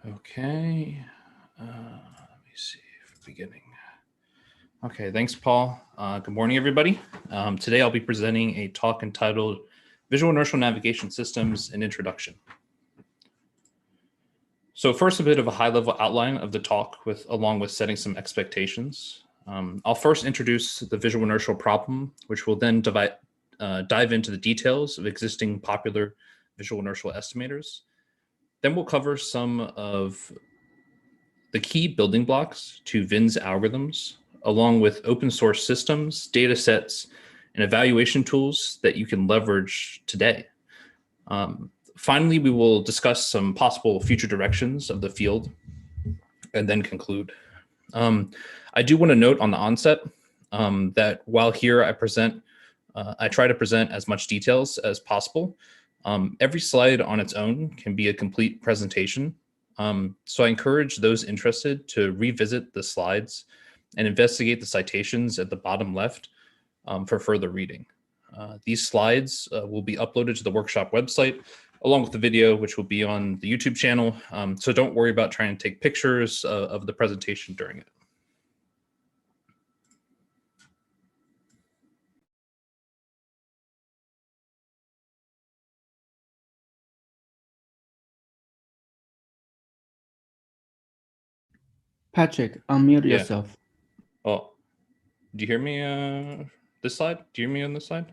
Okay, let me see, beginning. Okay, thanks, Paul. Good morning, everybody. Today I'll be presenting a talk entitled Visual-Inertial Navigation Systems, an Introduction. So first, a bit of a high-level outline of the talk along with setting some expectations. I'll first introduce the visual-inertial problem, which will then dive into the details of existing popular visual-inertial estimators. Then we'll cover some of the key building blocks to VIN's algorithms, along with open source systems, data sets, and evaluation tools that you can leverage today. Finally, we will discuss some possible future directions of the field and then conclude. I do want to note on the onset that while here I try to present as much details as possible. Every slide on its own can be a complete presentation. So I encourage those interested to revisit the slides and investigate the citations at the bottom left for further reading. These slides will be uploaded to the workshop website along with the video, which will be on the YouTube channel. So don't worry about trying to take pictures of the presentation during it. Patrick, unmute yourself. Oh, do you hear me this slide? Do you hear me on this slide?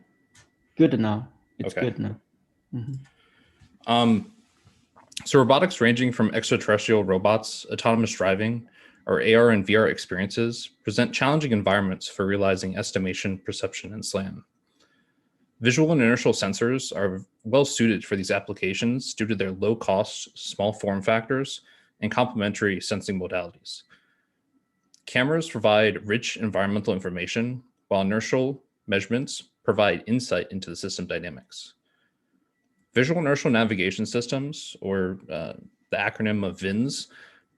Good now. It's okay. Good now. So robotics ranging from extraterrestrial robots, autonomous driving, or AR and VR experiences present challenging environments for realizing estimation, perception, and SLAM. Visual and inertial sensors are well suited for these applications due to their low cost, small form factors, and complementary sensing modalities. Cameras provide rich environmental information, while inertial measurements provide insight into the system dynamics. Visual-Inertial Navigation Systems, or the acronym of VINS,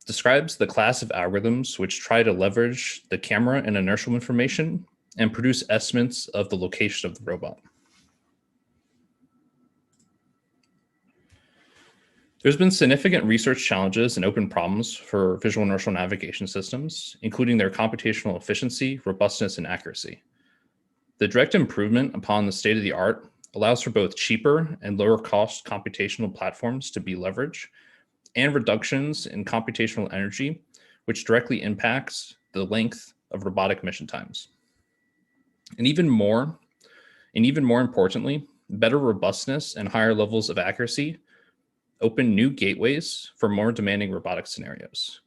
describes the class of algorithms which try to leverage the camera and inertial information and produce estimates of the location of the robot. There's been significant research challenges and open problems for visual-inertial navigation systems, including their computational efficiency, robustness, and accuracy. The direct improvement upon the state-of-the-art allows for both cheaper and lower cost computational platforms to be leveraged and reductions in computational energy, which directly impacts the length of robotic mission times. And even more importantly, better robustness and higher levels of accuracy open new gateways for more demanding robotic scenarios.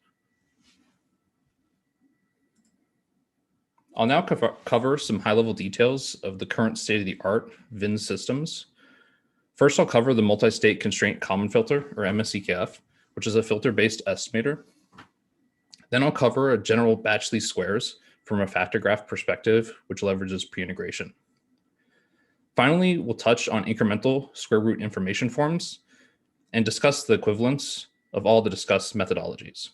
I'll now cover some high-level details of the current state-of-the-art VIN systems. First, I'll cover the multi-state constraint common filter, or MSCKF, which is a filter-based estimator. Then I'll cover a general batch least squares from a factor graph perspective, which leverages pre-integration. Finally, we'll touch on incremental square root information forms and discuss the equivalence of all the discussed methodologies.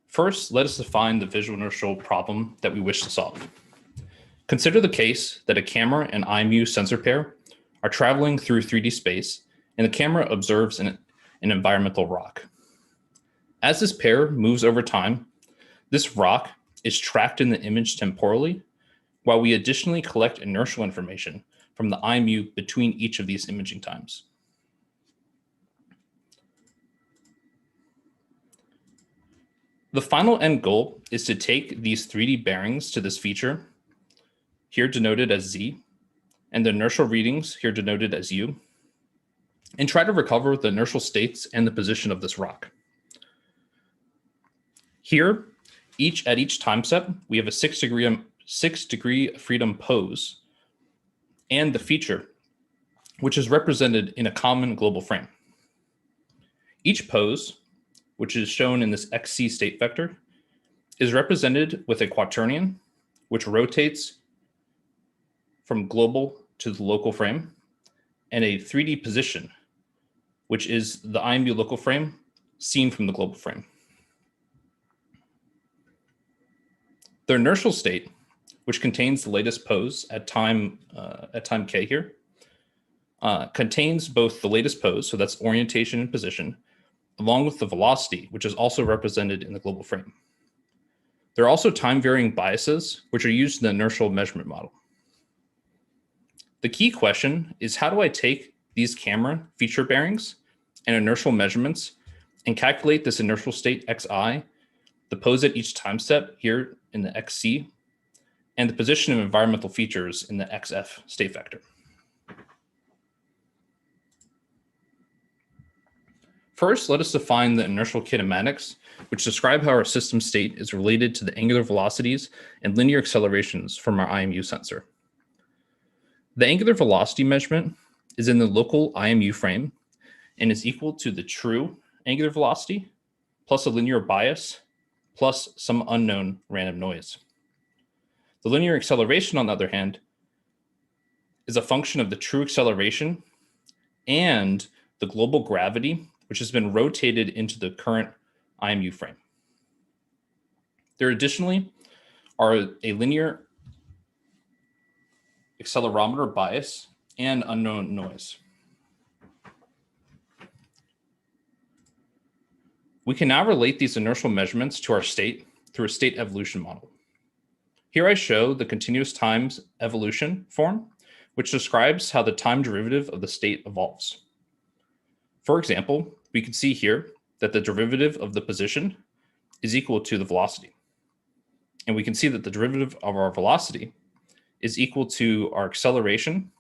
First, let us define the visual-inertial problem that we wish to solve. Consider the case that a camera and IMU sensor pair are traveling through 3D space, and the camera observes an environmental rock. As this pair moves over time, this rock is tracked in the image temporally, while we additionally collect inertial information from the IMU between each of these imaging times. The final end goal is to take these 3D bearings to this feature, here denoted as Z, and the inertial readings, here denoted as U, and try to recover the inertial states and the position of this rock. Here, at each time step, we have a 6-degree freedom pose and the feature, which is represented in a common global frame. Each pose, which is shown in this XC state vector, is represented with a quaternion, which rotates from global to the local frame, and a 3D position, which is the IMU local frame seen from the global frame. The inertial state, which contains the latest pose at time k here, contains both the latest pose, so that's orientation and position, along with the velocity, which is also represented in the global frame. There are also time-varying biases, which are used in the inertial measurement model. The key question is, how do I take these camera feature bearings and inertial measurements and calculate this inertial state xi, the pose at each time step here in the xc, and the position of environmental features in the xf state vector. First, let us define the inertial kinematics, which describe how our system state is related to the angular velocities and linear accelerations from our IMU sensor. The angular velocity measurement is in the local IMU frame and is equal to the true angular velocity plus a linear bias plus some unknown random noise. The linear acceleration, on the other hand, is a function of the true acceleration and the global gravity, which has been rotated into the current IMU frame. There additionally are a linear accelerometer bias and unknown noise. We can now relate these inertial measurements to our state through a state evolution model. Here I show the continuous times evolution form, which describes how the time derivative of the state evolves. For example, we can see here that the derivative of the position is equal to the velocity. And we can see that the derivative of our velocity is equal to our acceleration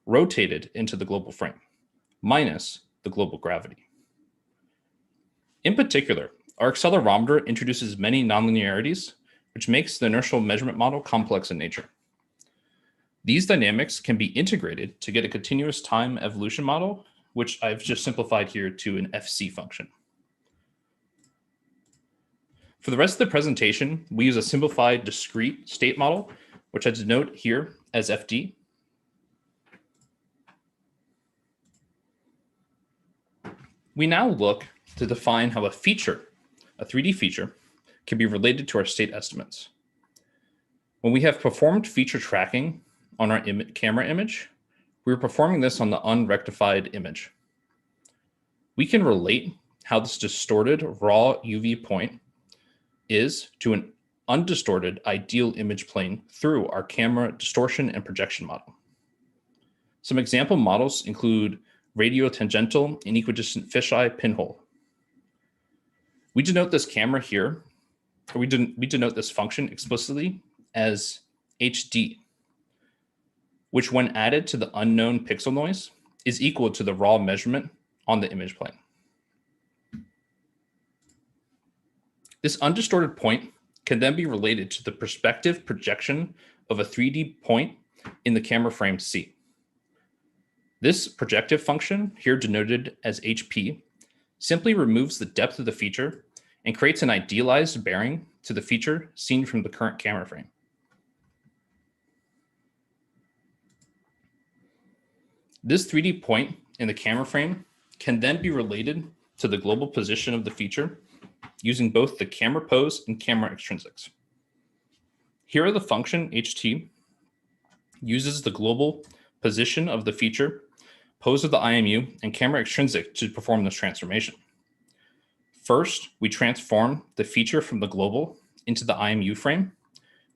rotated into the global frame minus the global gravity. In particular, our accelerometer introduces many nonlinearities, which makes the inertial measurement model complex in nature. These dynamics can be integrated to get a continuous time evolution model, which I've just simplified here to an FC function. For the rest of the presentation, we use a simplified discrete state model, which I denote here as FD. We now look to define how a feature, a 3D feature, can be related to our state estimates. When we have performed feature tracking on our camera image, we're performing this on the unrectified image. We can relate how this distorted raw UV point is to an undistorted ideal image plane through our camera distortion and projection model. Some example models include radiotangential and equidistant fisheye pinhole. We denote this camera here, or we denote this function explicitly as HD, which when added to the unknown pixel noise is equal to the raw measurement on the image plane. This undistorted point can then be related to the perspective projection of a 3D point in the camera frame C. This projective function, here denoted as HP, simply removes the depth of the feature and creates an idealized bearing to the feature seen from the current camera frame. This 3D point in the camera frame can then be related to the global position of the feature using both the camera pose and camera extrinsics. Here the function HT uses the global position of the feature, pose of the IMU, and camera extrinsic to perform this transformation. First, we transform the feature from the global into the IMU frame,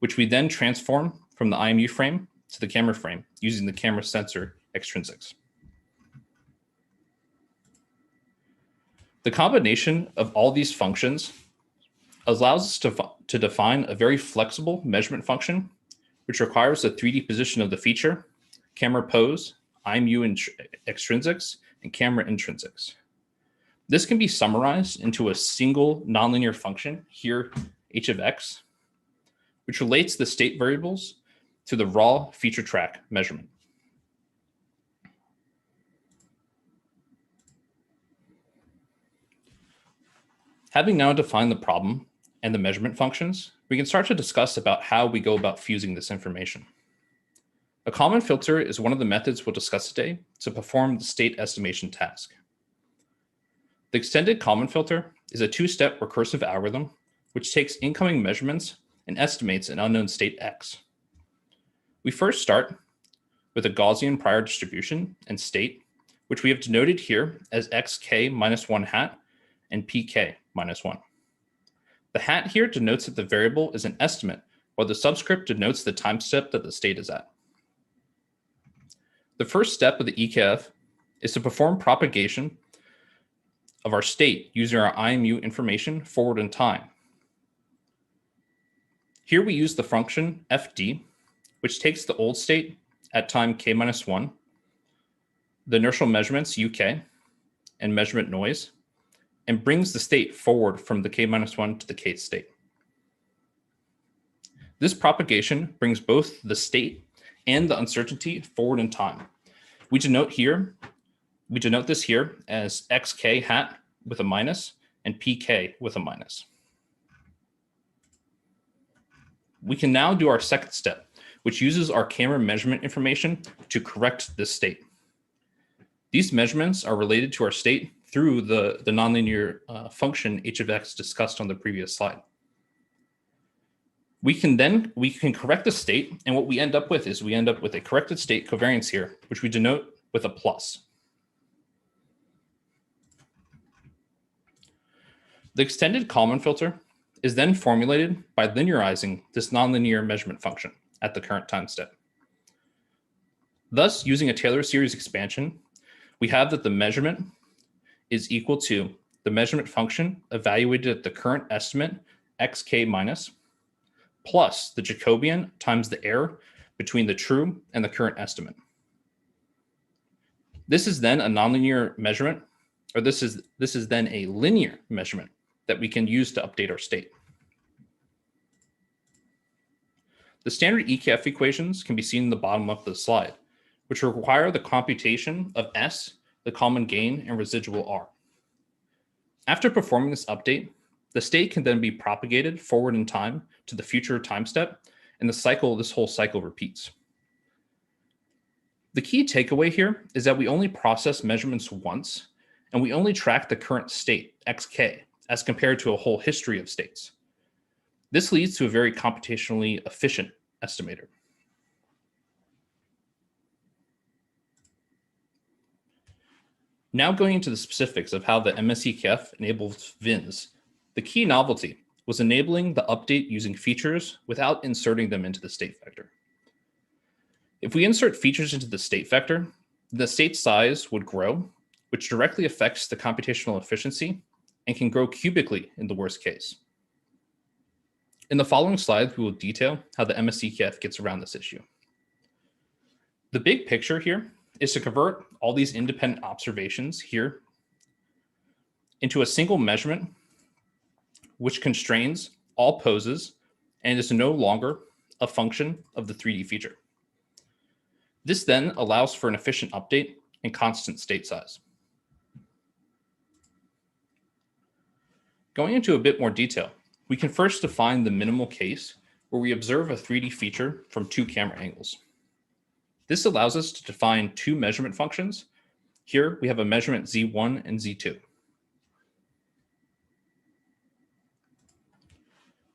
which we then transform from the IMU frame to the camera frame using the camera sensor extrinsics. The combination of all these functions allows us to define a very flexible measurement function, which requires the 3D position of the feature, camera pose, IMU extrinsics, and camera intrinsics. This can be summarized into a single nonlinear function, here h of x, which relates the state variables to the raw feature track measurement. Having now defined the problem and the measurement functions, we can start to discuss about how we go about fusing this information. A Kalman filter is one of the methods we'll discuss today to perform the state estimation task. The extended Kalman filter is a two-step recursive algorithm which takes incoming measurements and estimates an unknown state x. We first start with a Gaussian prior distribution and state, which we have denoted here as xk minus 1 hat and pk minus 1. The hat here denotes that the variable is an estimate, while the subscript denotes the time step that the state is at. The first step of the EKF is to perform propagation of our state using our IMU information forward in time. Here we use the function fd, which takes the old state at time k minus 1, the inertial measurements uk, and measurement noise, and brings the state forward from the k minus 1 to the kth state. This propagation brings both the state and the uncertainty forward in time. We denote this here as xk hat with a minus and pk with a minus. We can now do our second step, which uses our camera measurement information to correct this state. These measurements are related to our state through the nonlinear function h of x discussed on the previous slide. We can correct the state, and what we end up with is a corrected state covariance here, which we denote with a plus. The extended Kalman filter is then formulated by linearizing this nonlinear measurement function at the current time step. Thus, using a Taylor series expansion, we have that the measurement is equal to the measurement function evaluated at the current estimate xk minus plus the Jacobian times the error between the true and the current estimate. This is then a nonlinear measurement, or this is then a linear measurement that we can use to update our state. The standard EKF equations can be seen in the bottom left of the slide, which require the computation of S, the Kalman gain, and residual R. After performing this update, the state can then be propagated forward in time to the future time step, and this whole cycle repeats. The key takeaway here is that we only process measurements once, and we only track the current state, xk, as compared to a whole history of states. This leads to a very computationally efficient estimator. Now going into the specifics of how the MSEKF enables VINs, the key novelty was enabling the update using features without inserting them into the state vector. If we insert features into the state vector, the state size would grow, which directly affects the computational efficiency and can grow cubically in the worst case. In the following slides, we will detail how the MSEKF gets around this issue. The big picture here is to convert all these independent observations here into a single measurement, which constrains all poses and is no longer a function of the 3D feature. This then allows for an efficient update and constant state size. Going into a bit more detail, we can first define the minimal case where we observe a 3D feature from two camera angles. This allows us to define two measurement functions. Here we have a measurement Z1 and Z2.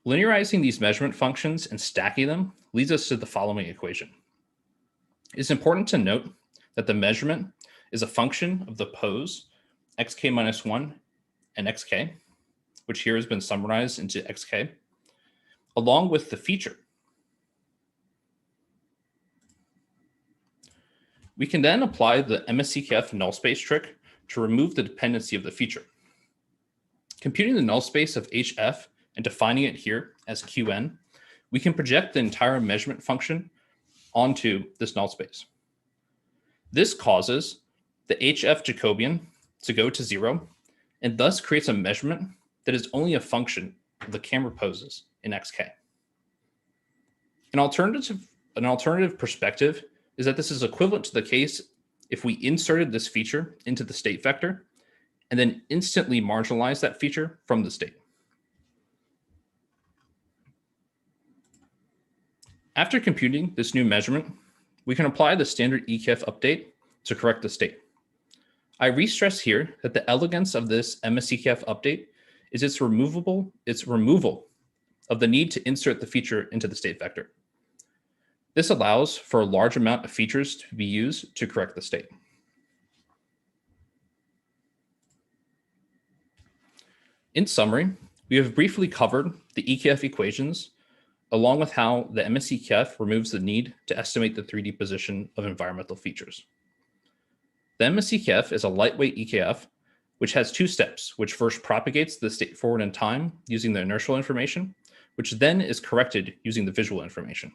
Linearizing these measurement functions and stacking them leads us to the following equation. It's important to note that the measurement is a function of the pose xk minus 1 and xk, which here has been summarized into xk, along with the feature. We can then apply the MSEKF null space trick to remove the dependency of the feature. Computing the null space of HF and defining it here as Qn, we can project the entire measurement function onto this null space. This causes the HF Jacobian to go to 0 and thus creates a measurement that is only a function of the camera poses in xk. An alternative perspective is that this is equivalent to the case if we inserted this feature into the state vector and then instantly marginalize that feature from the state. After computing this new measurement, we can apply the standard EKF update to correct the state. I re-stress here that the elegance of this MSEKF update is its removal of the need to insert the feature into the state vector. This allows for a large amount of features to be used to correct the state. In summary, we have briefly covered the EKF equations, along with how the MSEKF removes the need to estimate the 3D position of environmental features. The MSEKF is a lightweight EKF, which has two steps, which first propagates the state forward in time using the inertial information, which then is corrected using the visual information.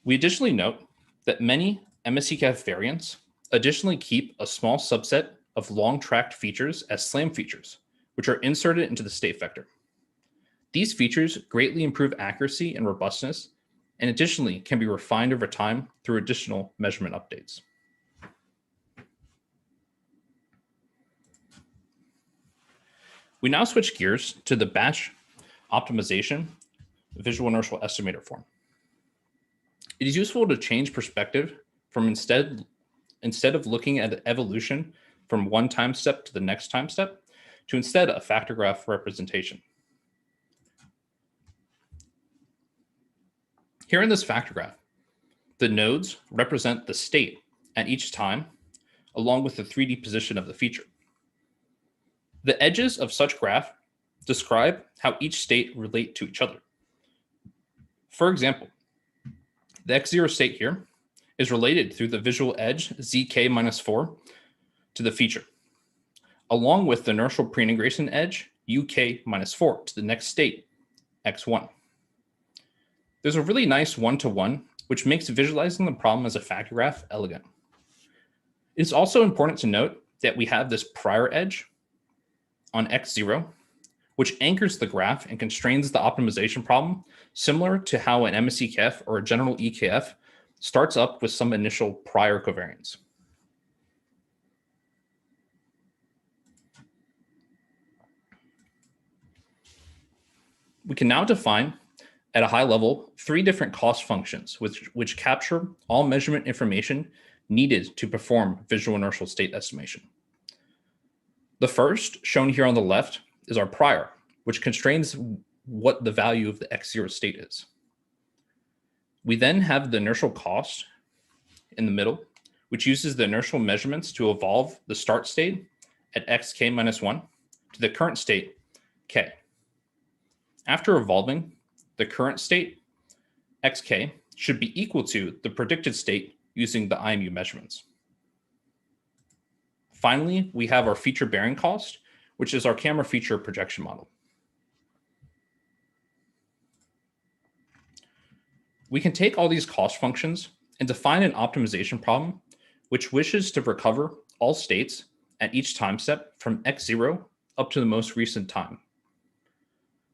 We additionally note that many MSEKF variants additionally keep a small subset of long-tracked features as SLAM features, which are inserted into the state vector. These features greatly improve accuracy and robustness, and additionally can be refined over time through additional measurement updates. We now switch gears to the batch optimization visual inertial estimator form. It is useful to change perspective from instead of looking at evolution from one time step to the next time step, to instead a factor graph representation. Here in this factor graph, the nodes represent the state at each time, along with the 3D position of the feature. The edges of such graph describe how each state relate to each other. For example, the x0 state here is related through the visual edge zk-4 to the feature, along with the inertial pre-integration edge uk-4 to the next state, x1. There's a really nice one-to-one, which makes visualizing the problem as a factor graph elegant. It's also important to note that we have this prior edge on x0, which anchors the graph and constrains the optimization problem, similar to how an MSEKF or a general EKF starts up with some initial prior covariance. We can now define at a high level 3 different cost functions which capture all measurement information needed to perform visual inertial state estimation. The first, shown here on the left, is our prior, which constrains what the value of the x0 state is. We then have the inertial cost in the middle, which uses the inertial measurements to evolve the start state at xk-1 to the current state, k. After evolving, the current state, xk, should be equal to the predicted state using the IMU measurements. Finally, we have our feature bearing cost, which is our camera feature projection model. We can take all these cost functions and define an optimization problem which wishes to recover all states at each time step from x0 up to the most recent time.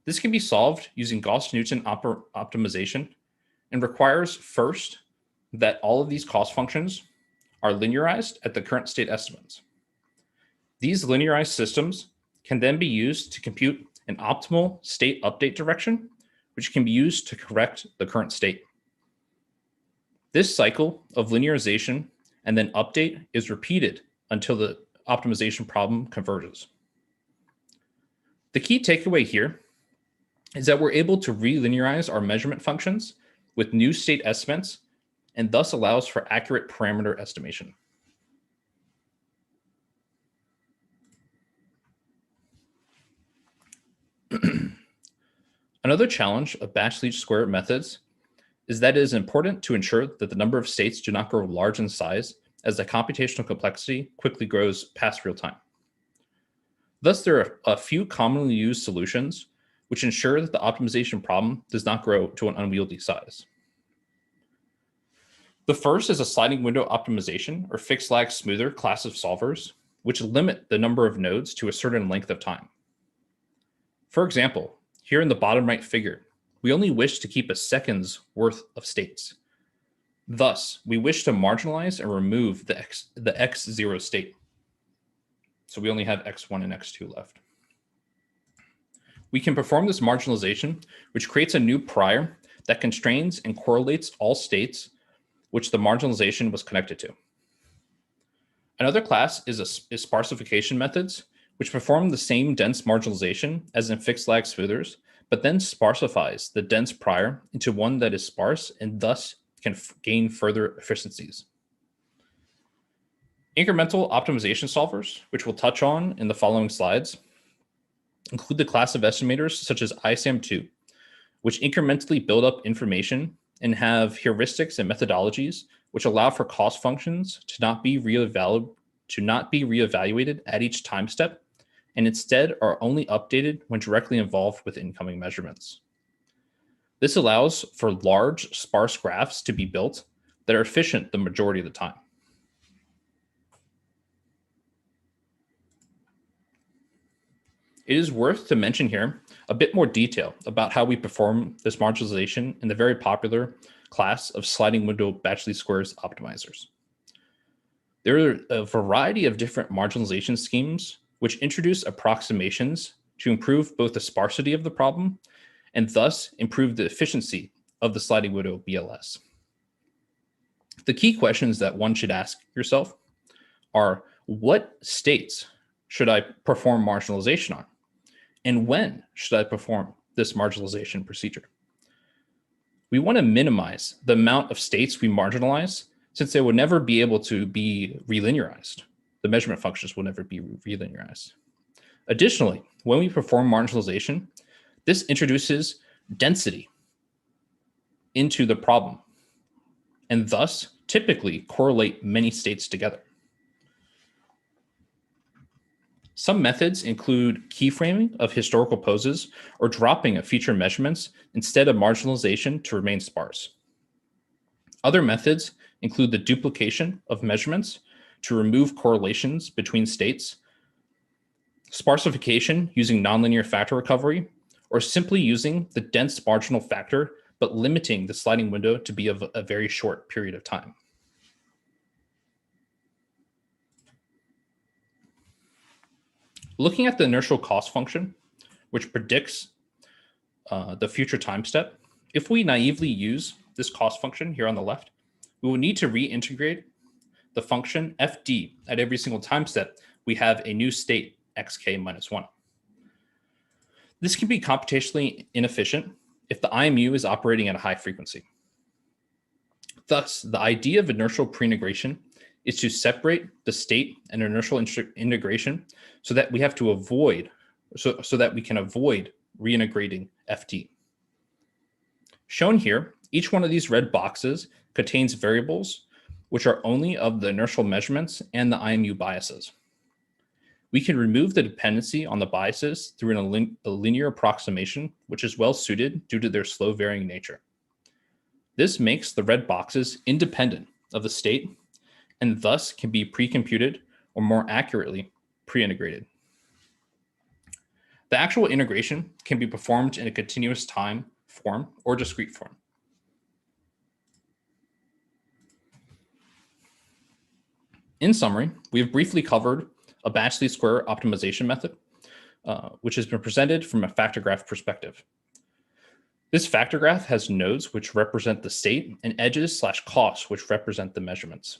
This can be solved using Gauss-Newton optimization and requires first that all of these cost functions are linearized at the current state estimates. These linearized systems can then be used to compute an optimal state update direction, which can be used to correct the current state. This cycle of linearization and then update is repeated until the optimization problem converges. The key takeaway here is that we're able to relinearize our measurement functions with new state estimates and thus allows for accurate parameter estimation. Another challenge of batch least square methods is that it is important to ensure that the number of states do not grow large in size as the computational complexity quickly grows past real time. Thus, there are a few commonly used solutions which ensure that the optimization problem does not grow to an unwieldy size. The first is a sliding window optimization or fixed lag smoother class of solvers, which limit the number of nodes to a certain length of time. For example, here in the bottom right figure, we only wish to keep a second's worth of states. Thus, we wish to marginalize and remove the x0 state. So we only have x1 and x2 left. We can perform this marginalization, which creates a new prior that constrains and correlates all states which the marginalization was connected to. Another class is sparsification methods, which perform the same dense marginalization as in fixed lag smoothers, but then sparsifies the dense prior into one that is sparse and thus can gain further efficiencies. Incremental optimization solvers, which we'll touch on in the following slides, include the class of estimators such as ISAM2, which incrementally build up information and have heuristics and methodologies which allow for cost functions to not be reevaluated at each time step, and instead are only updated when directly involved with incoming measurements. This allows for large, sparse graphs to be built that are efficient the majority of the time. It is worth to mention here a bit more detail about how we perform this marginalization in the very popular class of sliding window batch least squares optimizers. There are a variety of different marginalization schemes which introduce approximations to improve both the sparsity of the problem and thus improve the efficiency of the sliding window BLS. The key questions that one should ask yourself are, what states should I perform marginalization on? And when should I perform this marginalization procedure? We want to minimize the amount of states we marginalize, since they would never be able to be relinearized. The measurement functions will never be relinearized. Additionally, when we perform marginalization, this introduces density into the problem, and thus typically correlate many states together. Some methods include keyframing of historical poses or dropping of feature measurements instead of marginalization to remain sparse. Other methods include the duplication of measurements to remove correlations between states, sparsification using nonlinear factor recovery, or simply using the dense marginal factor but limiting the sliding window to be of a very short period of time. Looking at the inertial cost function, which predicts the future time step, if we naively use this cost function here on the left, we will need to reintegrate the function fd at every single time step we have a new state xk minus 1. This can be computationally inefficient if the IMU is operating at a high frequency. Thus, the idea of inertial pre-integration is to separate the state and inertial integration so that we have to avoid, so that we can avoid reintegrating FT. Shown here, each one of these red boxes contains variables which are only of the inertial measurements and the IMU biases. We can remove the dependency on the biases through a linear approximation, which is well suited due to their slow varying nature. This makes the red boxes independent of the state and thus can be pre-computed or more accurately pre-integrated. The actual integration can be performed in a continuous time form or discrete form. In summary, we have briefly covered a batch least square optimization method, which has been presented from a factor graph perspective. This factor graph has nodes which represent the state and edges/costs which represent the measurements.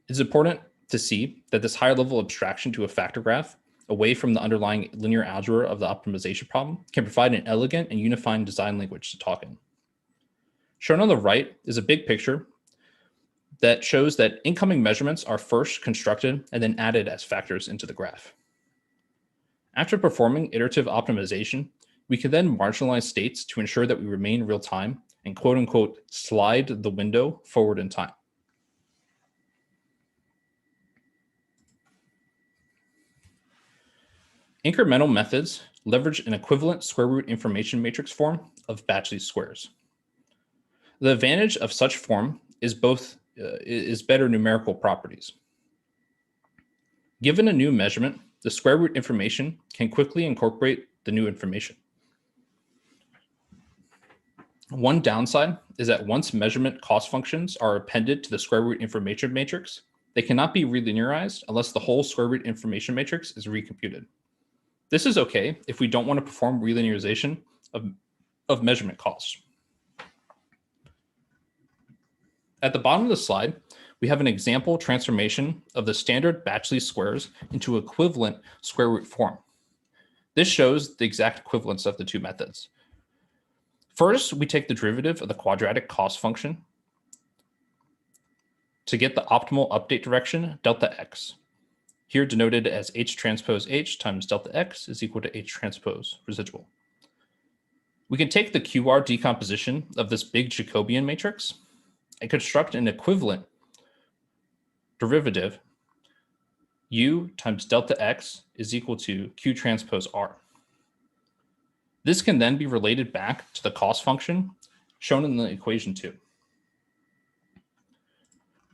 It's important to see that this higher level abstraction to a factor graph away from the underlying linear algebra of the optimization problem can provide an elegant and unifying design language to talk in. Shown on the right is a big picture that shows that incoming measurements are first constructed and then added as factors into the graph. After performing iterative optimization, we can then marginalize states to ensure that we remain real time and quote unquote slide the window forward in time. Incremental methods leverage an equivalent square root information matrix form of batch least squares. The advantage of such form is better numerical properties. Given a new measurement, the square root information can quickly incorporate the new information. One downside is that once measurement cost functions are appended to the square root information matrix, they cannot be relinearized unless the whole square root information matrix is recomputed. This is okay if we don't want to perform relinearization of measurement costs. At the bottom of the slide, we have an example transformation of the standard batch least squares into equivalent square root form. This shows the exact equivalence of the two methods. First, we take the derivative of the quadratic cost function to get the optimal update direction, delta x, here denoted as h transpose h times delta x is equal to h transpose residual. We can take the QR decomposition of this big Jacobian matrix and construct an equivalent derivative u times delta x is equal to q transpose r. This can then be related back to the cost function shown in the equation 2.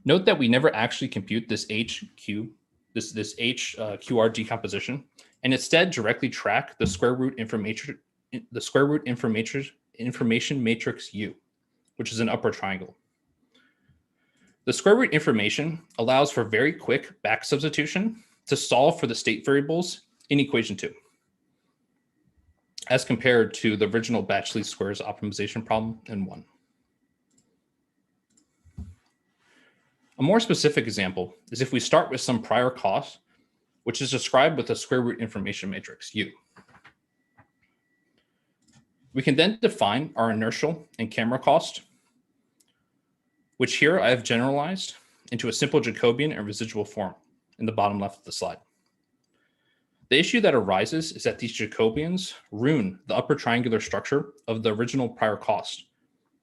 Note that we never actually compute this HQ, this QR decomposition, and instead directly track the square root information matrix U, which is an upper triangle. The square root information allows for very quick back substitution to solve for the state variables in equation 2, as compared to the original batch least squares optimization problem in 1. A more specific example is if we start with some prior cost, which is described with a square root information matrix U. We can then define our inertial and camera cost, which here I have generalized into a simple Jacobian and residual form in the bottom left of the slide. The issue that arises is that these Jacobians ruin the upper triangular structure of the original prior cost,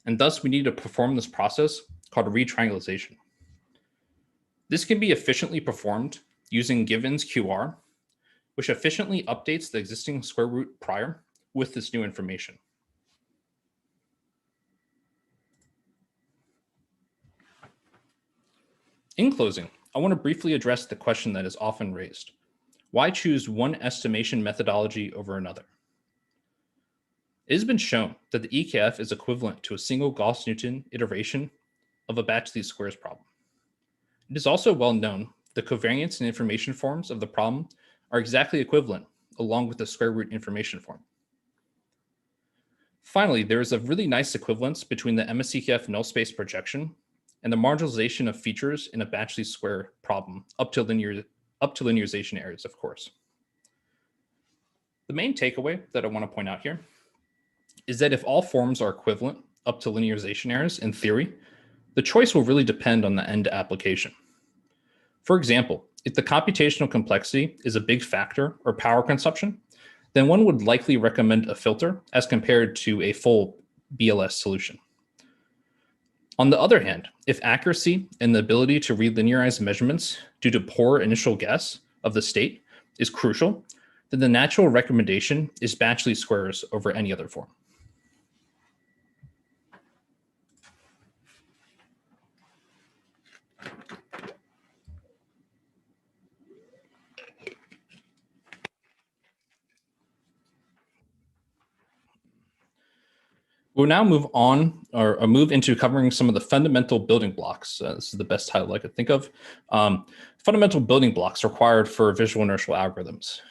and thus we need to perform this process called retriangulation. This can be efficiently performed using givens QR, which efficiently updates the existing square root prior with this new information. In closing, I want to briefly address the question that is often raised. Why choose one estimation methodology over another? It has been shown that the EKF is equivalent to a single Gauss-Newton iteration of a batch least squares problem. It is also well known the covariance and information forms of the problem are exactly equivalent along with the square root information form. Finally, there is a really nice equivalence between the MSEKF null space projection and the marginalization of features in a batch least square problem up to linearization areas, of course. The main takeaway that I want to point out here is that if all forms are equivalent up to linearization errors in theory, the choice will really depend on the end application. For example, if the computational complexity is a big factor or power consumption, then one would likely recommend a filter as compared to a full BLS solution. On the other hand, if accuracy and the ability to relinearize measurements due to poor initial guess of the state is crucial, then the natural recommendation is batch least squares over any other form. We'll now move on or move into covering some of the fundamental building blocks. This is the best title I could think of. Fundamental building blocks required for visual inertial algorithms.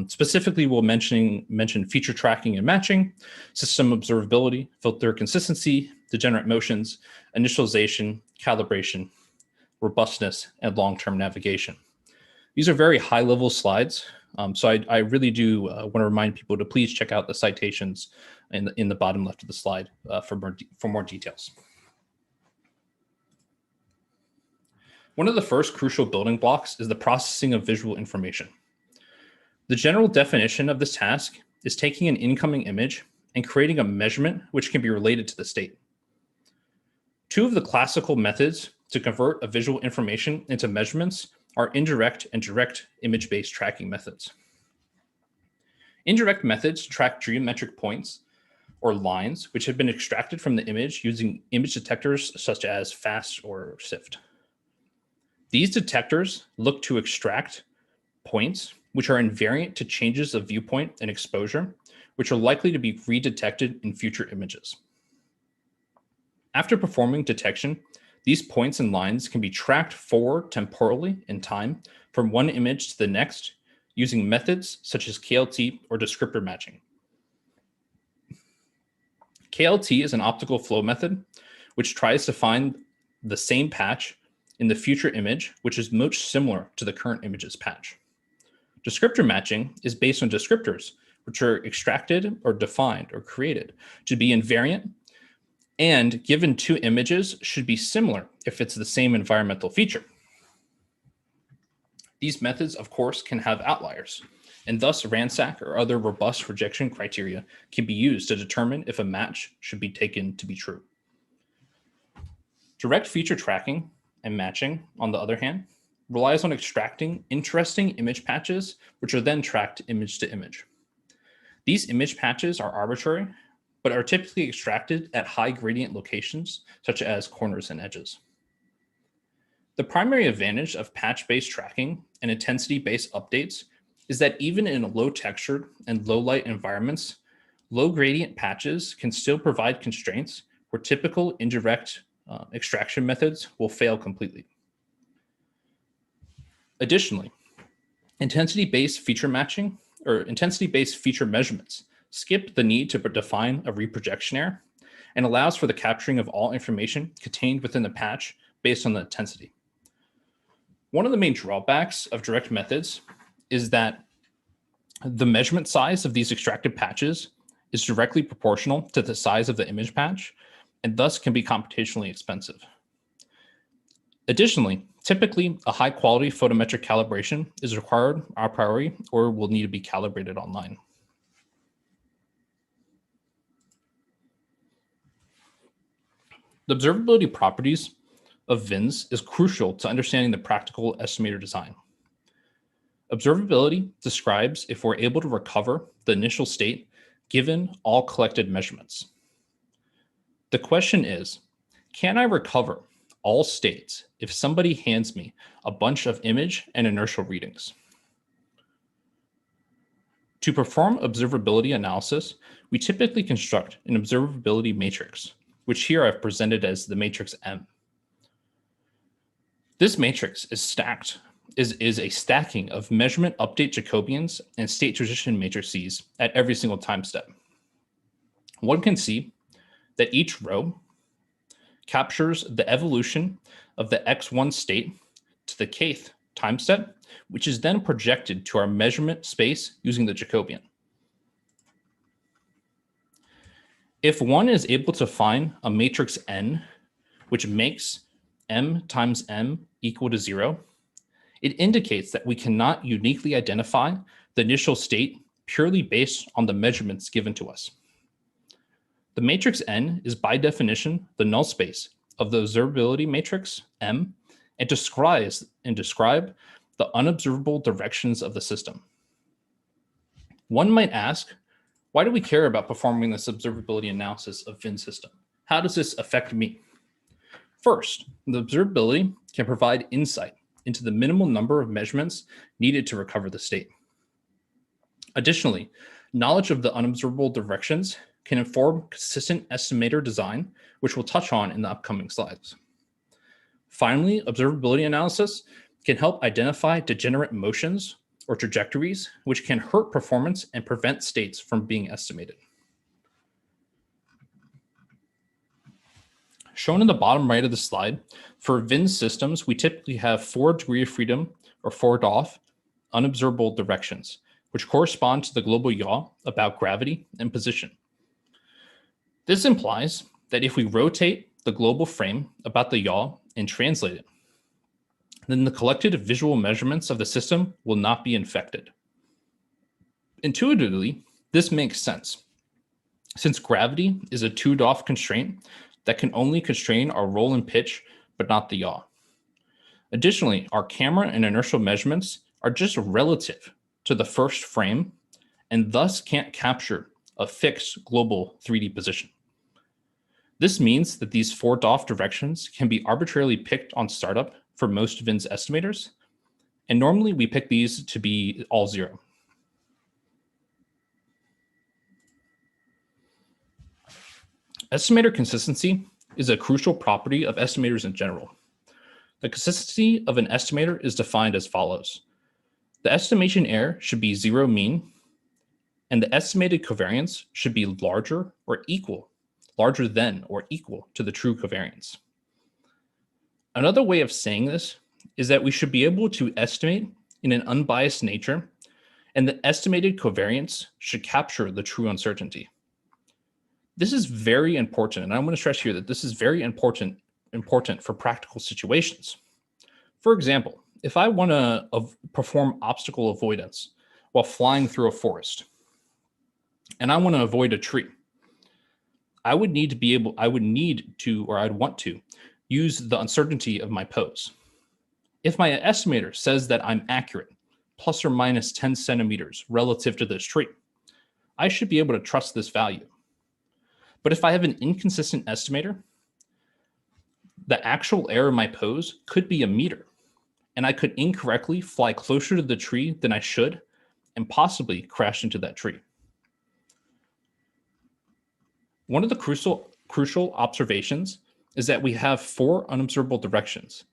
Specifically, we'll mention feature tracking and matching, system observability, filter consistency, degenerate motions, initialization, calibration, robustness, and long-term navigation. These are very high-level slides, so I really do want to remind people to please check out the citations in the bottom left of the slide for more details. One of the first crucial building blocks is the processing of visual information. The general definition of this task is taking an incoming image and creating a measurement which can be related to the state. Two of the classical methods to convert a visual information into measurements are indirect and direct image-based tracking methods. Indirect methods track geometric points or lines which have been extracted from the image using image detectors such as FAST or SIFT. These detectors look to extract points which are invariant to changes of viewpoint and exposure, which are likely to be redetected in future images. After performing detection, these points and lines can be tracked forward temporally in time from one image to the next using methods such as KLT or descriptor matching. KLT is an optical flow method which tries to find the same patch in the future image, which is most similar to the current image's patch. Descriptor matching is based on descriptors, which are extracted or defined or created to be invariant, and given two images should be similar if it's the same environmental feature. These methods, of course, can have outliers, and thus ransack or other robust rejection criteria can be used to determine if a match should be taken to be true. Direct feature tracking and matching, on the other hand, relies on extracting interesting image patches, which are then tracked image to image. These image patches are arbitrary, but are typically extracted at high gradient locations, such as corners and edges. The primary advantage of patch-based tracking and intensity-based updates is that even in low textured and low light environments, low gradient patches can still provide constraints where typical indirect extraction methods will fail completely. Additionally, intensity-based feature matching or intensity-based feature measurements skip the need to define a reprojection error and allows for the capturing of all information contained within the patch based on the intensity. One of the main drawbacks of direct methods is that the measurement size of these extracted patches is directly proportional to the size of the image patch and thus can be computationally expensive. Additionally, typically a high quality photometric calibration is required a priori or will need to be calibrated online. The observability properties of VINs is crucial to understanding the practical estimator design. Observability describes if we're able to recover the initial state given all collected measurements. The question is, can I recover all states if somebody hands me a bunch of image and inertial readings? To perform observability analysis, we typically construct an observability matrix, which here I've presented as the matrix M. This matrix is a stacking of measurement update Jacobians and state transition matrices at every single time step. One can see that each row captures the evolution of the X1 state to the kth time step, which is then projected to our measurement space using the Jacobian. If one is able to find a matrix N, which makes M times M equal to 0, it indicates that we cannot uniquely identify the initial state purely based on the measurements given to us. The matrix N is by definition the null space of the observability matrix M and describe the unobservable directions of the system. One might ask, why do we care about performing this observability analysis of VIN system? How does this affect me? First, the observability can provide insight into the minimal number of measurements needed to recover the state. Additionally, knowledge of the unobservable directions can inform consistent estimator design, which we'll touch on in the upcoming slides. Finally, observability analysis can help identify degenerate motions or trajectories, which can hurt performance and prevent states from being estimated. Shown in the bottom right of the slide, for VIN systems, we typically have 4 degree of freedom or 4 DOF unobservable directions, which correspond to the global yaw about gravity and position. This implies that if we rotate the global frame about the yaw and translate it, then the collected visual measurements of the system will not be infected. Intuitively, this makes sense, since gravity is a 2 DOF constraint that can only constrain our roll and pitch, but not the yaw. Additionally, our camera and inertial measurements are just relative to the first frame and thus can't capture a fixed global 3D position. This means that these 4 DOF directions can be arbitrarily picked on startup for most VINs estimators, and normally we pick these to be all 0. Estimator consistency is a crucial property of estimators in general. The consistency of an estimator is defined as follows. The estimation error should be 0 mean, and the estimated covariance should be larger than or equal to the true covariance. Another way of saying this is that we should be able to estimate in an unbiased nature and the estimated covariance should capture the true uncertainty. This is very important, and I'm going to stress here that this is very important for practical situations. For example, if I want to perform obstacle avoidance while flying through a forest, and I want to avoid a tree, I'd want to use the uncertainty of my pose. If my estimator says that I'm accurate, plus or minus 10 centimeters relative to this tree, I should be able to trust this value. But if I have an inconsistent estimator, the actual error in my pose could be a meter, and I could incorrectly fly closer to the tree than I should and possibly crash into that tree. One of the crucial observations is that we have 4 unobservable directions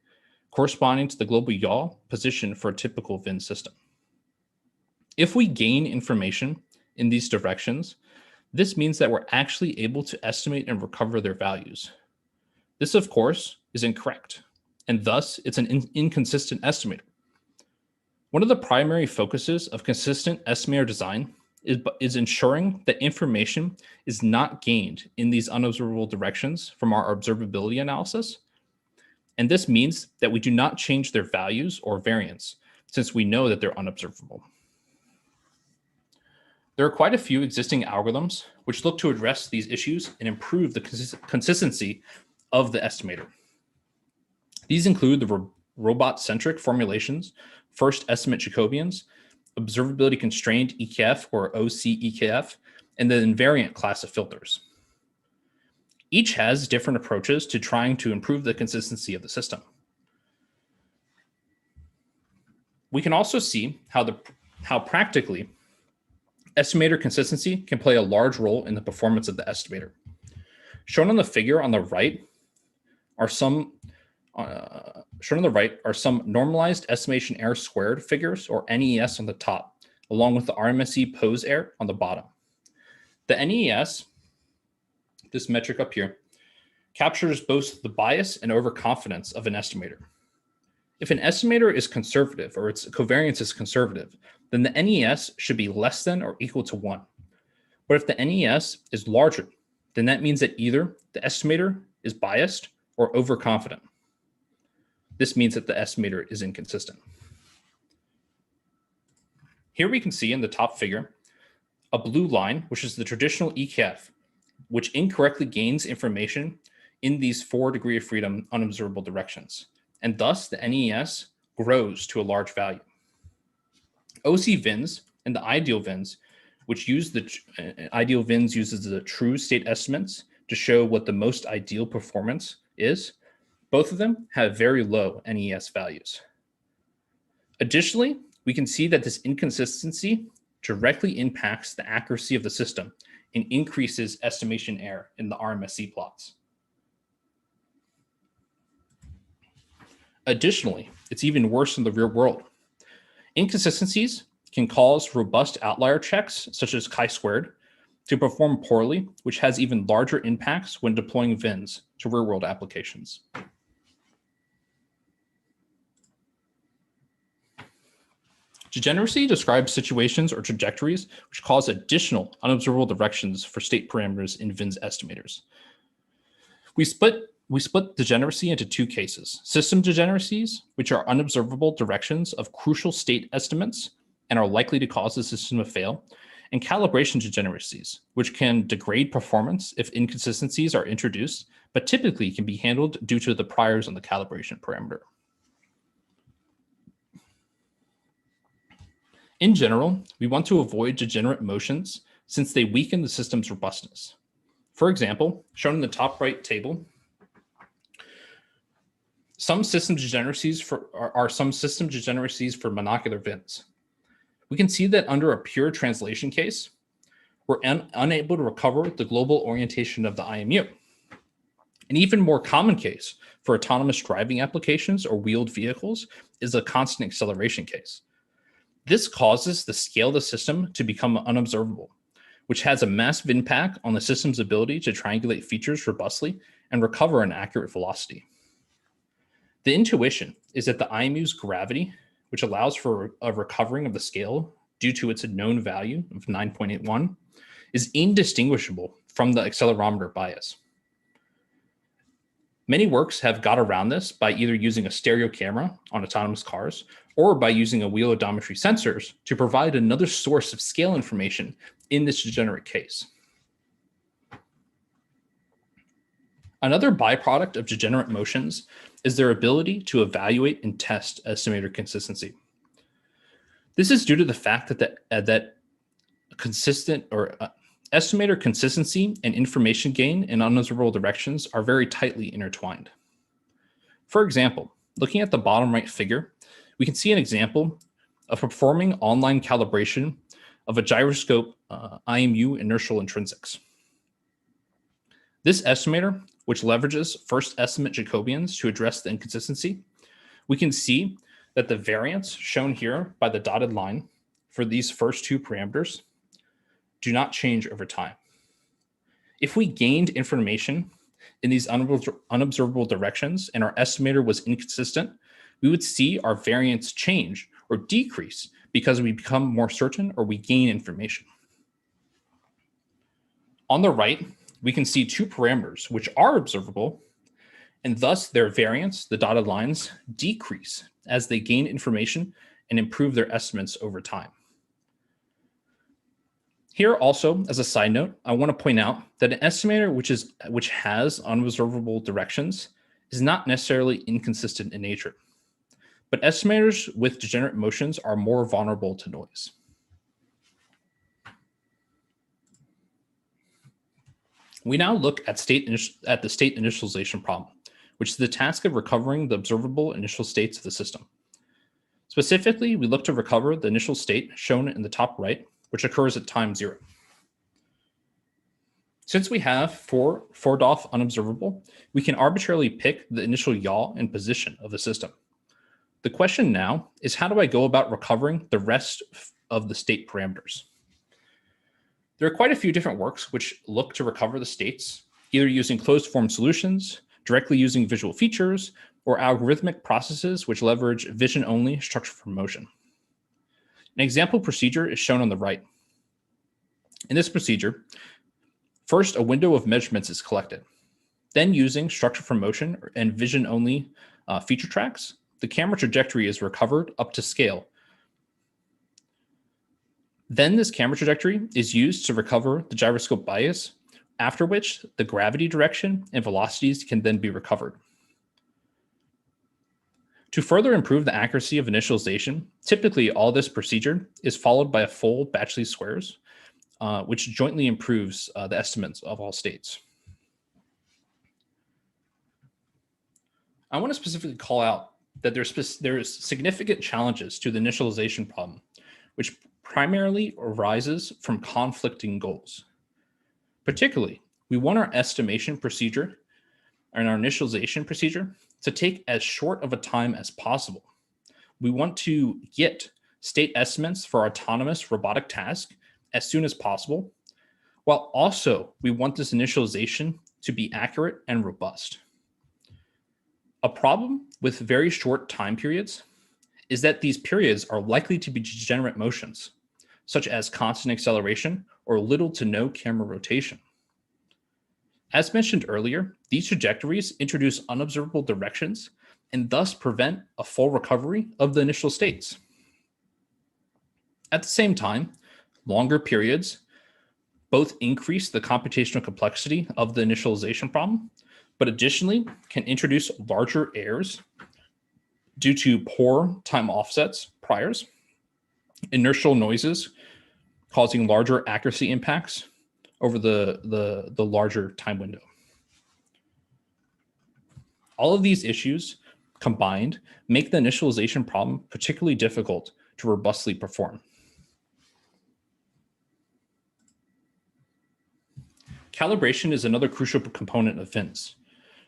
corresponding to the global yaw position for a typical VIN system. If we gain information in these directions, this means that we're actually able to estimate and recover their values. This, of course, is incorrect, and thus it's an inconsistent estimator. One of the primary focuses of consistent estimator design is ensuring that information is not gained in these unobservable directions from our observability analysis. And this means that we do not change their values or variance, since we know that they're unobservable. There are quite a few existing algorithms which look to address these issues and improve the consistency of the estimator. These include the robot-centric formulations, first estimate Jacobians, observability constrained EKF or OC-EKF, and the invariant class of filters. Each has different approaches to trying to improve the consistency of the system. We can also see how practically estimator consistency can play a large role in the performance of the estimator. Shown on the figure on the right are some normalized estimation error squared figures, or NES, on the top, along with the RMSE pose error on the bottom. The NES, this metric up here, captures both the bias and overconfidence of an estimator. If an estimator is conservative, or its covariance is conservative, then the NES should be less than or equal to 1. But if the NES is larger, then that means that either the estimator is biased or overconfident. This means that the estimator is inconsistent. Here we can see in the top figure a blue line, which is the traditional EKF, which incorrectly gains information in these 4 degree of freedom unobservable directions, and thus the NES grows to a large value. OC VINs and the ideal VINs, which uses the true state estimates to show what the most ideal performance is. Both of them have very low NES values. Additionally, we can see that this inconsistency directly impacts the accuracy of the system and increases estimation error in the RMSE plots. Additionally, it's even worse in the real world. Inconsistencies can cause robust outlier checks, such as chi-squared, to perform poorly, which has even larger impacts when deploying VINs to real-world applications. Degeneracy describes situations or trajectories which cause additional unobservable directions for state parameters in VINs estimators. We split degeneracy into 2 cases: system degeneracies, which are unobservable directions of crucial state estimates and are likely to cause the system to fail, and calibration degeneracies, which can degrade performance if inconsistencies are introduced, but typically can be handled due to the priors on the calibration parameter. In general, we want to avoid degenerate motions since they weaken the system's robustness. For example, shown in the top right table, some system degeneracies for monocular VINs. We can see that under a pure translation case, we're unable to recover the global orientation of the IMU. An even more common case for autonomous driving applications or wheeled vehicles is a constant acceleration case. This causes the scale of the system to become unobservable, which has a massive impact on the system's ability to triangulate features robustly and recover an accurate velocity. The intuition is that the IMU's gravity, which allows for a recovering of the scale due to its known value of 9.81, is indistinguishable from the accelerometer bias. Many works have got around this by either using a stereo camera on autonomous cars or by using a wheel odometry sensors to provide another source of scale information in this degenerate case. Another byproduct of degenerate motions is their ability to evaluate and test estimator consistency. This is due to the fact that estimator consistency and information gain in unobservable directions are very tightly intertwined. For example, looking at the bottom right figure, we can see an example of performing online calibration of a gyroscope IMU inertial intrinsics. This estimator, which leverages first estimate Jacobians to address the inconsistency, we can see that the variance shown here by the dotted line for these first two parameters do not change over time. If we gained information in these unobservable directions and our estimator was inconsistent, we would see our variance change or decrease because we become more certain or we gain information. On the right, we can see two parameters which are observable, and thus their variance, the dotted lines, decrease as they gain information and improve their estimates over time. Here also, as a side note, I want to point out that an estimator which has unobservable directions is not necessarily inconsistent in nature, but estimators with degenerate motions are more vulnerable to noise. We now look at the state initialization problem, which is the task of recovering the observable initial states of the system. Specifically, we look to recover the initial state shown in the top right, which occurs at time 0. Since we have 4 DOF unobservable, we can arbitrarily pick the initial yaw and position of the system. The question now is, how do I go about recovering the rest of the state parameters? There are quite a few different works which look to recover the states, either using closed form solutions, directly using visual features, or algorithmic processes which leverage vision-only structure for motion. An example procedure is shown on the right. In this procedure, first a window of measurements is collected. Then, using structure for motion and vision-only feature tracks, the camera trajectory is recovered up to scale. Then this camera trajectory is used to recover the gyroscope bias, after which the gravity direction and velocities can then be recovered. To further improve the accuracy of initialization, typically all this procedure is followed by a full batch least squares, which jointly improves the estimates of all states. I want to specifically call out that there's significant challenges to the initialization problem, which primarily arises from conflicting goals. Particularly, we want our estimation procedure and our initialization procedure to take as short of a time as possible. We want to get state estimates for autonomous robotic task as soon as possible, while also we want this initialization to be accurate and robust. A problem with very short time periods is that these periods are likely to be degenerate motions, such as constant acceleration or little to no camera rotation. As mentioned earlier, these trajectories introduce unobservable directions and thus prevent a full recovery of the initial states. At the same time, longer periods both increase the computational complexity of the initialization problem, but additionally can introduce larger errors due to poor time offsets, priors, inertial noises causing larger accuracy impacts over the larger time window. All of these issues combined make the initialization problem particularly difficult to robustly perform. Calibration is another crucial component of VINs.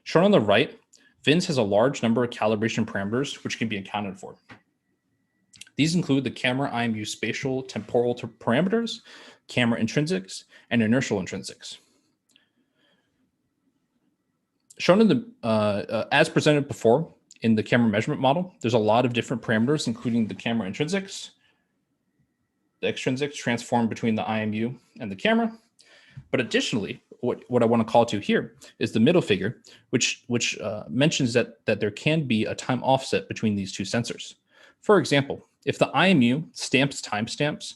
Shown on the right, VINs has a large number of calibration parameters which can be accounted for. These include the camera IMU spatial temporal parameters, camera intrinsics, and inertial intrinsics. Shown in the, as presented before in the camera measurement model, there's a lot of different parameters, including the camera intrinsics, the extrinsics transform between the IMU and the camera. But additionally, what I want to call to here is the middle figure, which mentions that there can be a time offset between these two sensors. For example, if the IMU stamps timestamps,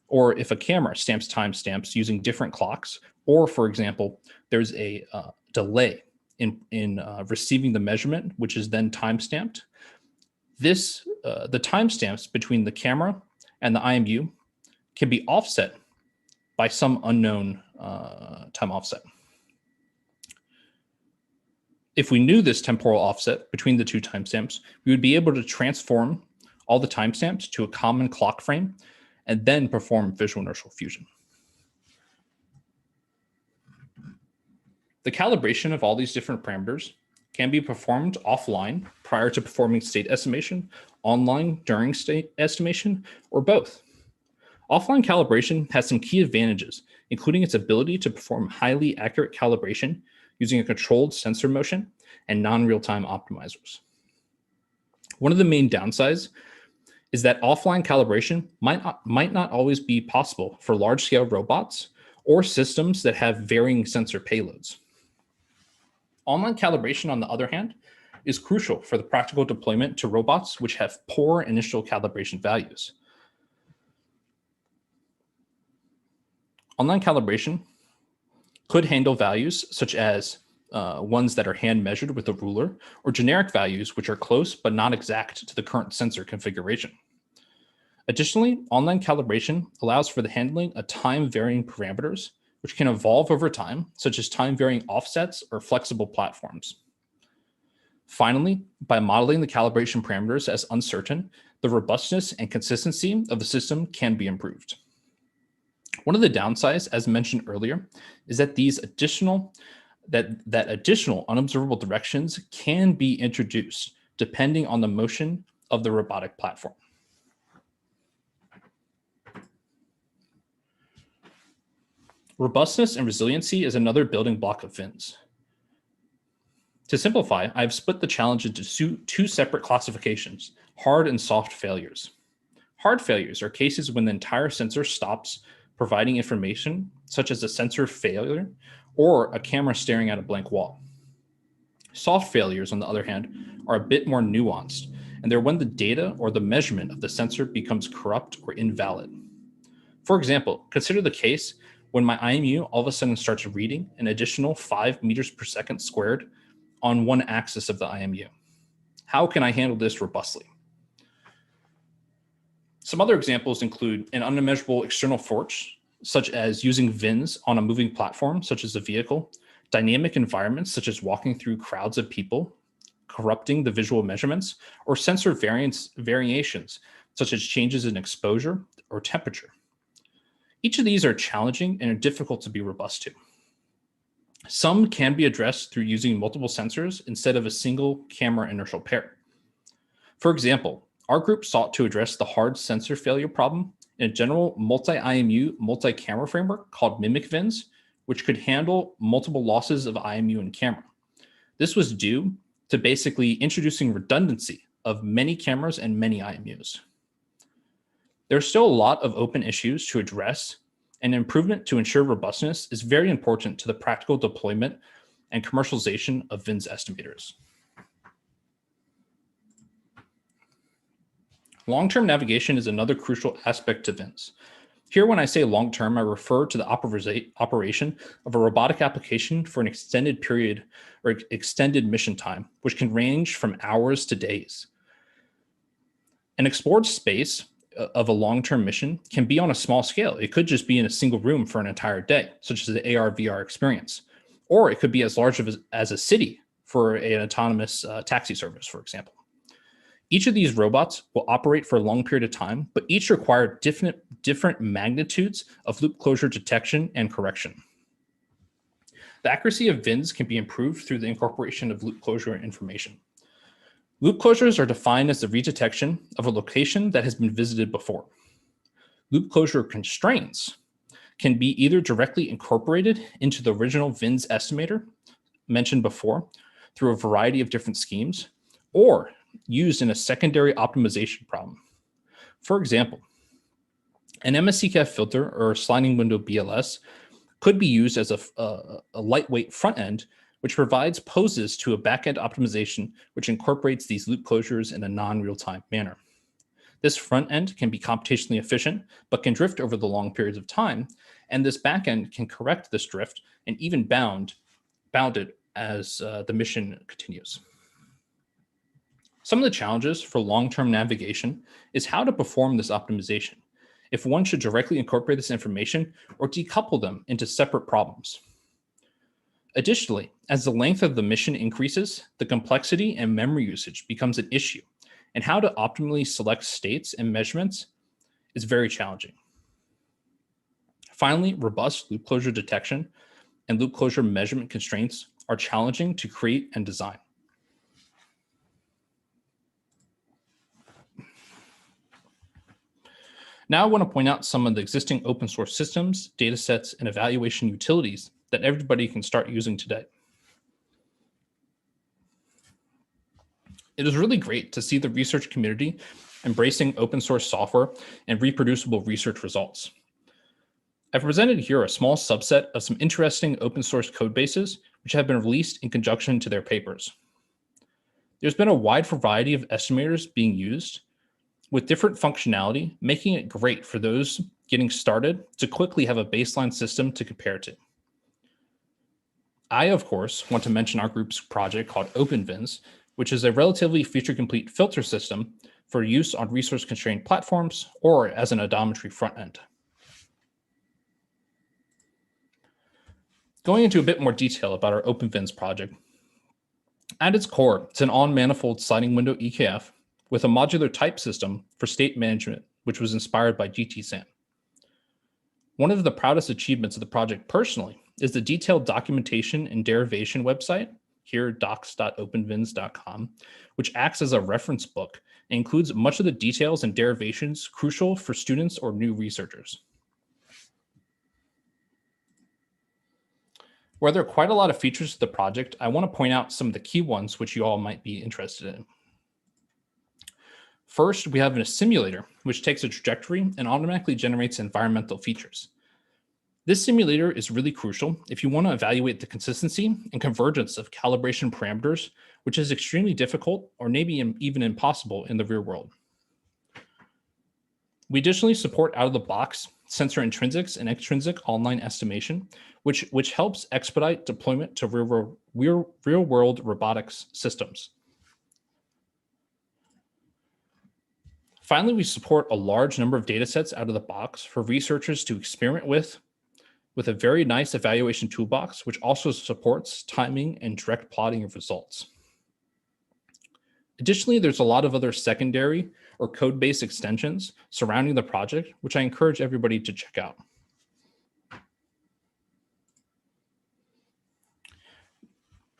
or if a camera stamps timestamps using different clocks, or for example, there's a delay in receiving the measurement, which is then timestamped, the timestamps between the camera and the IMU can be offset by some unknown time offset. If we knew this temporal offset between the two timestamps, we would be able to transform all the timestamps to a common clock frame and then perform visual inertial fusion. The calibration of all these different parameters can be performed offline prior to performing state estimation, online during state estimation, or both. Offline calibration has some key advantages, including its ability to perform highly accurate calibration using a controlled sensor motion and non-real-time optimizers. One of the main downsides is that offline calibration might not always be possible for large-scale robots or systems that have varying sensor payloads. Online calibration, on the other hand, is crucial for the practical deployment to robots which have poor initial calibration values. Online calibration could handle values such as ones that are hand measured with a ruler, or generic values which are close but not exact to the current sensor configuration. Additionally, online calibration allows for the handling of time-varying parameters, which can evolve over time, such as time-varying offsets or flexible platforms. Finally, by modeling the calibration parameters as uncertain, the robustness and consistency of the system can be improved. One of the downsides, as mentioned earlier, is that these additional unobservable directions can be introduced depending on the motion of the robotic platform. Robustness and resiliency is another building block of VINs. To simplify, I've split the challenge into two separate classifications: hard and soft failures. Hard failures are cases when the entire sensor stops providing information, such as a sensor failure or a camera staring at a blank wall. Soft failures, on the other hand, are a bit more nuanced, and they're when the data or the measurement of the sensor becomes corrupt or invalid. For example, consider the case when my IMU all of a sudden starts reading an additional 5 meters per second squared on one axis of the IMU. How can I handle this robustly? Some other examples include an unmeasurable external force, such as using VINs on a moving platform, such as a vehicle, dynamic environments, such as walking through crowds of people, corrupting the visual measurements, or sensor variations, such as changes in exposure or temperature. Each of these are challenging and are difficult to be robust to. Some can be addressed through using multiple sensors instead of a single camera inertial pair. For example, our group sought to address the hard sensor failure problem in a general multi-IMU, multi-camera framework called Mimic VINs, which could handle multiple losses of IMU and camera. This was due to basically introducing redundancy of many cameras and many IMUs. There's still a lot of open issues to address, and improvement to ensure robustness is very important to the practical deployment and commercialization of VINs estimators. Long-term navigation is another crucial aspect to VINs. Here, when I say long-term, I refer to the operation of a robotic application for an extended period or extended mission time, which can range from hours to days. An explored space of a long-term mission can be on a small scale. It could just be in a single room for an entire day, such as the AR/VR experience. Or it could be as large as a city for an autonomous taxi service, for example. Each of these robots will operate for a long period of time, but each require different magnitudes of loop closure detection and correction. The accuracy of VINs can be improved through the incorporation of loop closure information. Loop closures are defined as the redetection of a location that has been visited before. Loop closure constraints can be either directly incorporated into the original VINs estimator mentioned before through a variety of different schemes, or used in a secondary optimization problem. For example, An MSCCAF filter or sliding window BLS could be used as a lightweight front end, which provides poses to a backend optimization, which incorporates these loop closures in a non-real-time manner. This front end can be computationally efficient, but can drift over the long periods of time. And this backend can correct this drift and even bound it as the mission continues. Some of the challenges for long-term navigation is how to perform this optimization, if one should directly incorporate this information or decouple them into separate problems. Additionally, as the length of the mission increases, the complexity and memory usage becomes an issue, and how to optimally select states and measurements is very challenging. Finally, robust loop closure detection and loop closure measurement constraints are challenging to create and design. Now I want to point out some of the existing open source systems, datasets, and evaluation utilities that everybody can start using today. It is really great to see the research community embracing open source software and reproducible research results. I've presented here a small subset of some interesting open source code bases which have been released in conjunction to their papers. There's been a wide variety of estimators being used with different functionality, making it great for those getting started to quickly have a baseline system to compare to. I, of course, want to mention our group's project called OpenVins, which is a relatively feature-complete filter system for use on resource-constrained platforms or as an odometry front end. Going into a bit more detail about our OpenVins project, at its core, it's an on-manifold sliding window EKF with a modular type system for state management, which was inspired by GTSAN. One of the proudest achievements of the project personally is the detailed documentation and derivation website, here docs.openvins.com, which acts as a reference book and includes much of the details and derivations crucial for students or new researchers. Where there are quite a lot of features to the project, I want to point out some of the key ones which you all might be interested in. First, we have a simulator, which takes a trajectory and automatically generates environmental features. This simulator is really crucial if you want to evaluate the consistency and convergence of calibration parameters, which is extremely difficult or maybe even impossible in the real world. We additionally support out-of-the-box sensor intrinsics and extrinsic online estimation, which helps expedite deployment to real-world robotics systems. Finally, we support a large number of datasets out of the box for researchers to experiment with a very nice evaluation toolbox, which also supports timing and direct plotting of results. Additionally, there's a lot of other secondary or code-based extensions surrounding the project, which I encourage everybody to check out.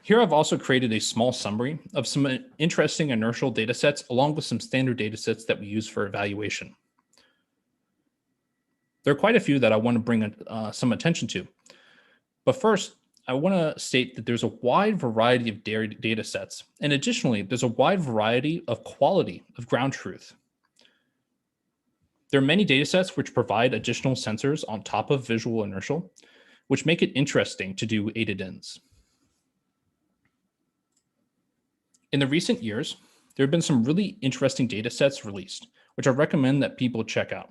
Here I've also created a small summary of some interesting inertial datasets along with some standard datasets that we use for evaluation. There are quite a few that I want to bring some attention to. But first, I want to state that there's a wide variety of data sets. And additionally, there's a wide variety of quality of ground truth. There are many data sets which provide additional sensors on top of visual-inertial, which make it interesting to do aided ins. In the recent years, there have been some really interesting data sets released, which I recommend that people check out.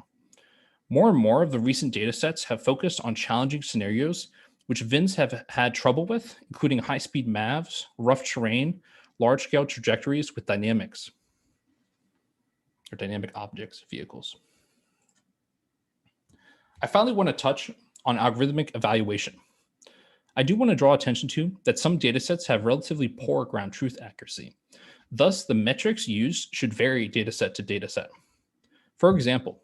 More and more of the recent data sets have focused on challenging scenarios which VINs have had trouble with, including high-speed MAVs, rough terrain, large-scale trajectories with dynamics, or dynamic objects, vehicles. I finally want to touch on algorithmic evaluation. I do want to draw attention to that some datasets have relatively poor ground truth accuracy. Thus, the metrics used should vary dataset to dataset. For example,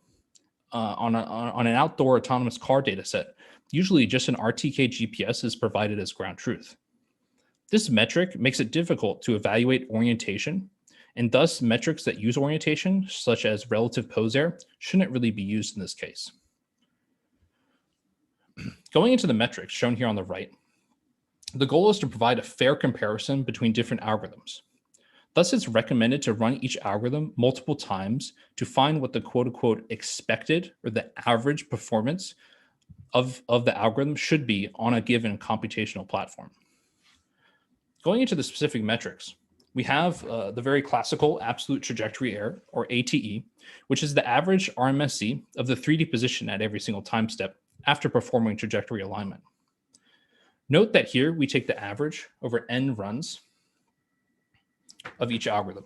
on an outdoor autonomous car dataset, usually just an RTK GPS is provided as ground truth. This metric makes it difficult to evaluate orientation, and thus metrics that use orientation, such as relative pose error, shouldn't really be used in this case. Going into the metrics shown here on the right, the goal is to provide a fair comparison between different algorithms. Thus, it's recommended to run each algorithm multiple times to find what the quote-unquote expected or the average performance of the algorithm should be on a given computational platform. Going into the specific metrics, we have the very classical absolute trajectory error, or ATE, which is the average RMSE of the 3D position at every single time step after performing trajectory alignment. Note that here we take the average over n runs of each algorithm.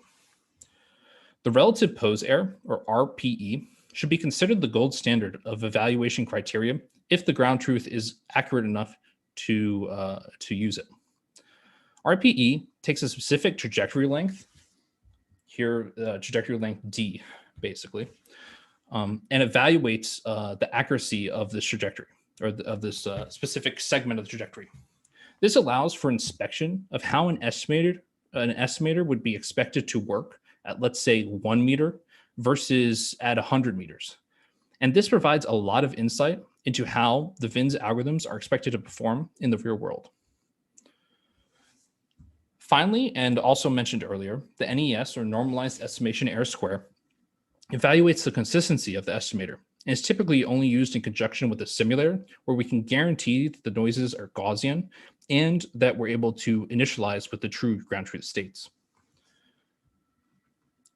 The relative pose error, or RPE, should be considered the gold standard of evaluation criteria if the ground truth is accurate enough to use it. RPE takes a specific trajectory length, here trajectory length D, basically, and evaluates the accuracy of this trajectory, or of this specific segment of the trajectory. This allows for inspection of how an estimator would be expected to work at, let's say, 1 meter versus at 100 meters. And this provides a lot of insight into how the VINS algorithms are expected to perform in the real world. Finally, and also mentioned earlier, the NES, or normalized estimation error square, evaluates the consistency of the estimator and is typically only used in conjunction with a simulator where we can guarantee that the noises are Gaussian and that we're able to initialize with the true ground truth states.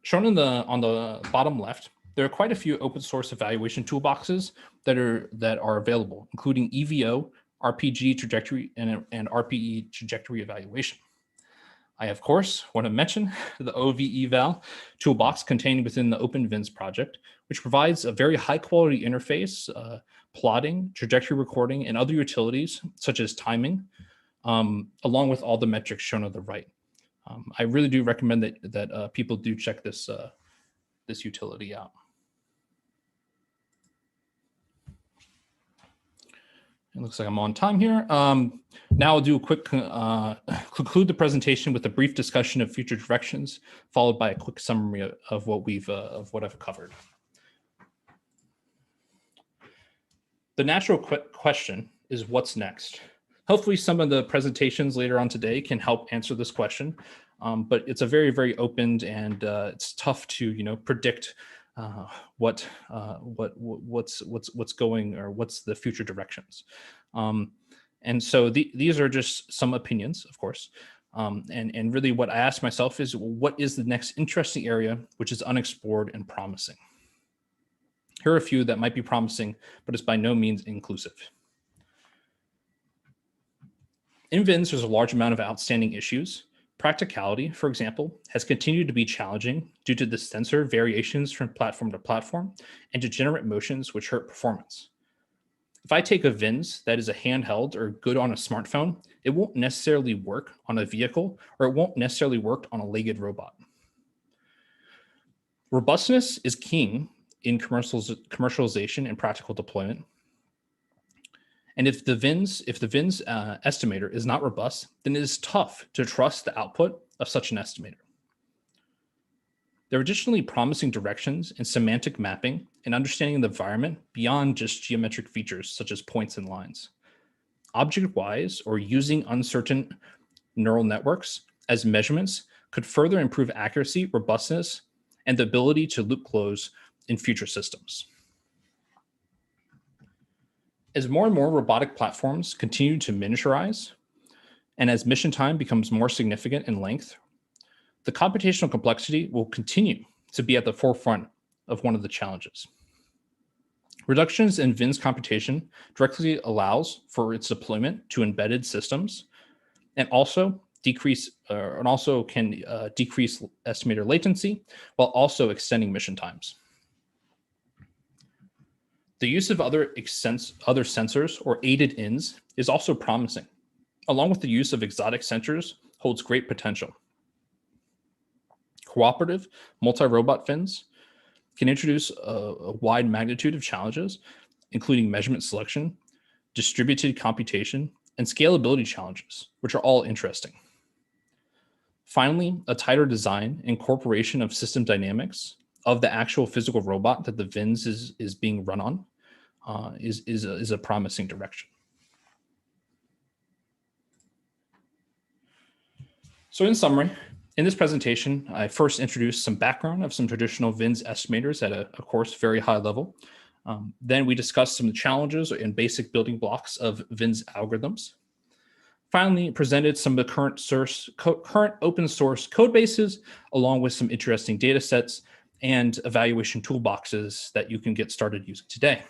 Shown on the bottom left, there are quite a few open source evaluation toolboxes that are available, including EVO, RPG trajectory, and RPE trajectory evaluation. I, of course, want to mention the OVEval toolbox contained within the OpenVINS project, which provides a very high-quality interface, plotting, trajectory recording, and other utilities, such as timing, along with all the metrics shown on the right. I really do recommend that people do check this utility out. It looks like I'm on time here. Now I'll do a quick conclude the presentation with a brief discussion of future directions, followed by a quick summary of what I've covered. The natural question is, what's next? Hopefully some of the presentations later on today can help answer this question, but it's a very, very open, and it's tough to predict what's going, or what's the future directions. And so these are just some opinions, of course. And really what I ask myself is, what is the next interesting area which is unexplored and promising? Here are a few that might be promising, but it's by no means inclusive. In VINS, there's a large amount of outstanding issues. Practicality, for example, has continued to be challenging due to the sensor variations from platform to platform and degenerate motions which hurt performance. If I take a VINS that is a handheld or good on a smartphone, it won't necessarily work on a vehicle, or it won't necessarily work on a legged robot. Robustness is king in commercialization and practical deployment. And if the VINS estimator is not robust, then it is tough to trust the output of such an estimator. There are additionally promising directions in semantic mapping and understanding the environment beyond just geometric features such as points and lines. Object-wise, or using uncertain neural networks as measurements, could further improve accuracy, robustness, and the ability to loop close in future systems. As more and more robotic platforms continue to miniaturize, and as mission time becomes more significant in length, the computational complexity will continue to be at the forefront of one of the challenges. Reductions in VINS computation directly allows for its deployment to embedded systems, and also can decrease estimator latency while also extending mission times. The use of other sensors, or aided-ins, is also promising. Along with the use of exotic sensors, holds great potential. Cooperative multi-robot VINS can introduce a wide magnitude of challenges, including measurement selection, distributed computation, and scalability challenges, which are all interesting. Finally, a tighter design and incorporation of system dynamics of the actual physical robot that the VINS is being run on is a promising direction. So in summary, In this presentation, I first introduced some background of some traditional VINS estimators at a, of course, very high level. Then we discussed some of the challenges and basic building blocks of VINS algorithms. Finally, presented some of the current open source code bases, along with some interesting data sets and evaluation toolboxes that you can get started using today.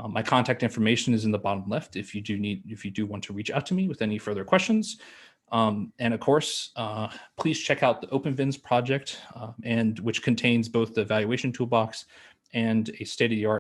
My contact information is in the bottom left if you do want to reach out to me with any further questions. And of course, please check out the OpenVINS project, which contains both the evaluation toolbox and a state-of-the-art